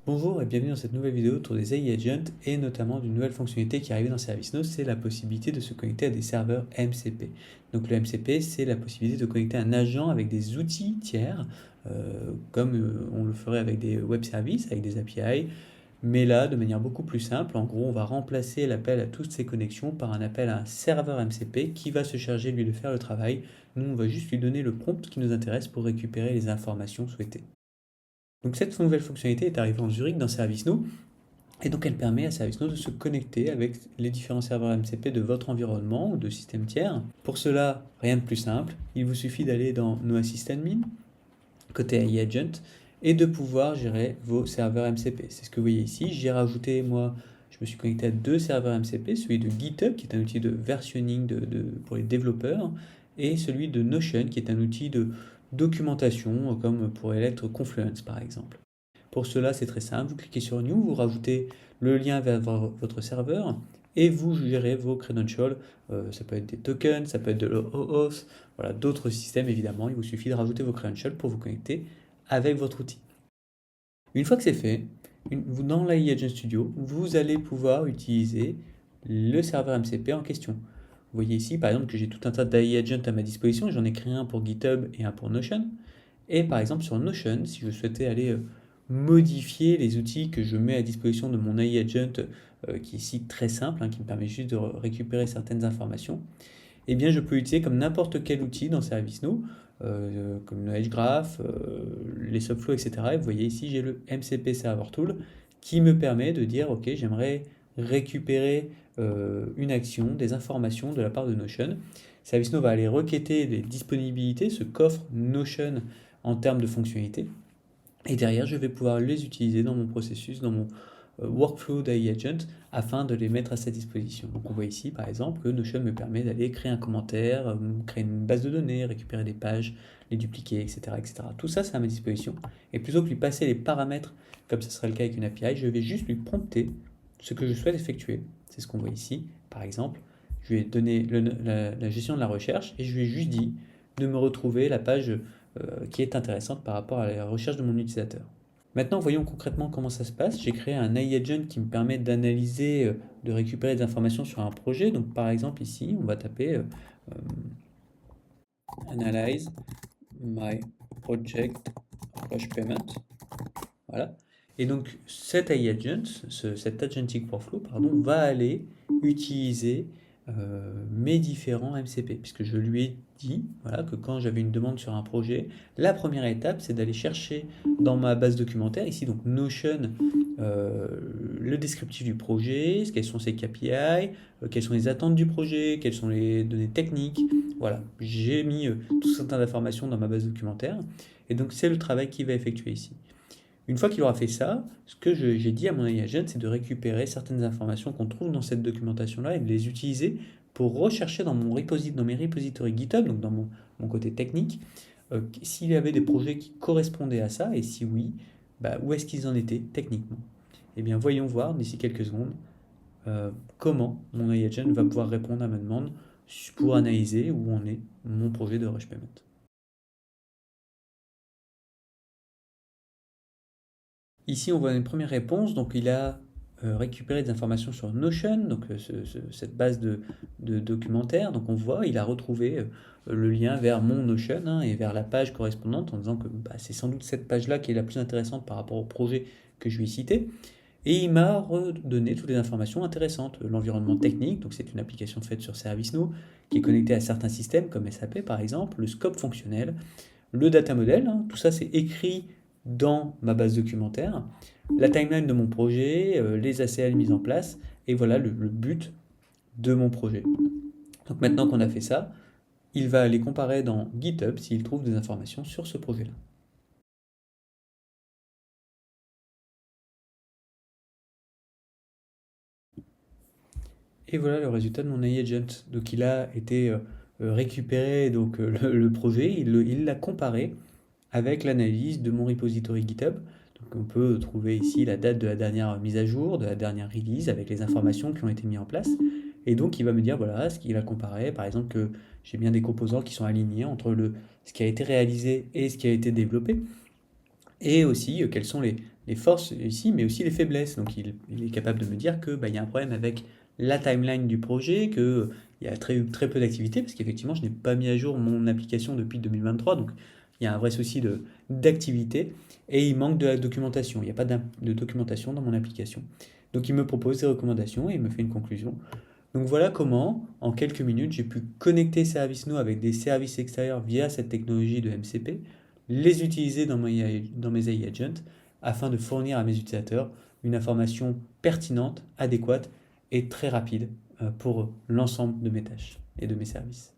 Bonjour et bienvenue dans cette nouvelle vidéo autour des AI Agents et notamment d'une nouvelle fonctionnalité qui arrive dans ServiceNow, c'est la possibilité de se connecter à des serveurs MCP. Donc le MCP, c'est la possibilité de connecter un agent avec des outils tiers, comme on le ferait avec des web services, avec des API, mais là de manière beaucoup plus simple. En gros, on va remplacer l'appel à toutes ces connexions par un appel à un serveur MCP qui va se charger lui de faire le travail. Nous, on va juste lui donner le prompt qui nous intéresse pour récupérer les informations souhaitées. Donc cette nouvelle fonctionnalité est arrivée en Zurich dans ServiceNow et donc elle permet à ServiceNow de se connecter avec les différents serveurs MCP de votre environnement ou de système tiers. Pour cela, rien de plus simple, il vous suffit d'aller dans No Assist Admin, côté AI Agent, et de pouvoir gérer vos serveurs MCP. C'est ce que vous voyez ici. J'ai rajouté, moi, je me suis connecté à deux serveurs MCP, celui de GitHub, qui est un outil de versionning pour les développeurs, et celui de Notion, qui est un outil de documentation, comme pourrait l'être Confluence, par exemple. Pour cela, c'est très simple. Vous cliquez sur New, vous rajoutez le lien vers votre serveur et vous gérez vos credentials. Ça peut être des tokens, ça peut être de l'OAuth, voilà, d'autres systèmes évidemment. Il vous suffit de rajouter vos credentials pour vous connecter avec votre outil. Une fois que c'est fait, dans l'AI Agent Studio, vous allez pouvoir utiliser le serveur MCP en question. Vous voyez ici, par exemple, que j'ai tout un tas d'AI Agents à ma disposition. J'en ai créé un pour GitHub et un pour Notion. Et par exemple, sur Notion, si je souhaitais aller modifier les outils que je mets à disposition de mon AI Agent, qui est ici très simple, qui me permet juste de récupérer certaines informations, eh bien je peux utiliser comme n'importe quel outil dans ServiceNow, comme le Edge Graph, les Subflow, etc. Et vous voyez ici, j'ai le MCP Server Tool qui me permet de dire, ok, j'aimerais récupérer une action, des informations de la part de Notion. ServiceNow va aller requêter les disponibilités, ce qu'offre Notion en termes de fonctionnalités. Et derrière, je vais pouvoir les utiliser dans mon processus, dans mon workflow d'AI Agent afin de les mettre à sa disposition. Donc on voit ici par exemple que Notion me permet d'aller créer un commentaire, créer une base de données, récupérer des pages, les dupliquer, etc. etc. Tout ça, c'est à ma disposition. Et plutôt que lui passer les paramètres, comme ce serait le cas avec une API, je vais juste lui prompter ce que je souhaite effectuer. C'est ce qu'on voit ici. Par exemple, je lui ai donné la gestion de la recherche et je lui ai juste dit de me retrouver la page qui est intéressante par rapport à la recherche de mon utilisateur. Maintenant, voyons concrètement comment ça se passe. J'ai créé un AI Agent qui me permet d'analyser, de récupérer des informations sur un projet. Donc, par exemple, ici, on va taper Analyze my project rush payment. Voilà. Et donc, cet AI Agent, cet agentic workflow, pardon, va aller utiliser mes différents MCP, puisque je lui ai dit voilà, que quand j'avais une demande sur un projet, la première étape, c'est d'aller chercher dans ma base documentaire, ici donc Notion, euh, le descriptif du projet, quelles sont ses KPI, quelles sont les attentes du projet, quelles sont les données techniques. Voilà, j'ai mis tout un tas d'informations dans ma base documentaire, et donc c'est le travail qu'il va effectuer ici. Une fois qu'il aura fait ça, ce que j'ai dit à mon AI agent, c'est de récupérer certaines informations qu'on trouve dans cette documentation-là et de les utiliser pour rechercher dans dans mes repositories GitHub, donc dans mon côté technique, s'il y avait des projets qui correspondaient à ça, et si oui, bah, où est-ce qu'ils en étaient techniquement. Eh bien, voyons voir d'ici quelques secondes comment mon AI agent va pouvoir répondre à ma demande pour analyser où en est mon projet de Rush Payment. Ici, on voit une première réponse. Donc, il a récupéré des informations sur Notion, donc cette base de documentaire. Donc, on voit, il a retrouvé le lien vers mon Notion et vers la page correspondante en disant que bah, c'est sans doute cette page-là qui est la plus intéressante par rapport au projet que je lui ai cité. Et il m'a redonné toutes les informations intéressantes. L'environnement technique, donc c'est une application faite sur ServiceNow qui est connectée à certains systèmes comme SAP par exemple, le scope fonctionnel, le data model, tout ça c'est écrit dans ma base documentaire, la timeline de mon projet, les ACL mis en place, et voilà le but de mon projet. Donc maintenant qu'on a fait ça, il va aller comparer dans GitHub s'il trouve des informations sur ce projet-là. Et voilà le résultat de mon AI agent. Donc il a été récupéré donc, le projet, il l'a comparé avec l'analyse de mon repository GitHub. Donc on peut trouver ici la date de la dernière mise à jour, de la dernière release, avec les informations qui ont été mises en place. Et donc il va me dire, voilà, ce qu'il a comparé, par exemple que j'ai bien des composants qui sont alignés entre ce qui a été réalisé et ce qui a été développé, et aussi quelles sont les les forces ici, mais aussi les faiblesses. Donc il est capable de me dire que il y a un problème avec la timeline du projet, qu'il y a très peu d'activité, parce qu'effectivement, je n'ai pas mis à jour mon application depuis 2023, donc il y a un vrai souci d'activité, et il manque de la documentation. Il n'y a pas de documentation dans mon application. Donc il me propose des recommandations et il me fait une conclusion. Donc voilà comment, en quelques minutes, j'ai pu connecter ServiceNow avec des services extérieurs via cette technologie de MCP, les utiliser dans mes AI agents afin de fournir à mes utilisateurs une information pertinente, adéquate et très rapide pour l'ensemble de mes tâches et de mes services.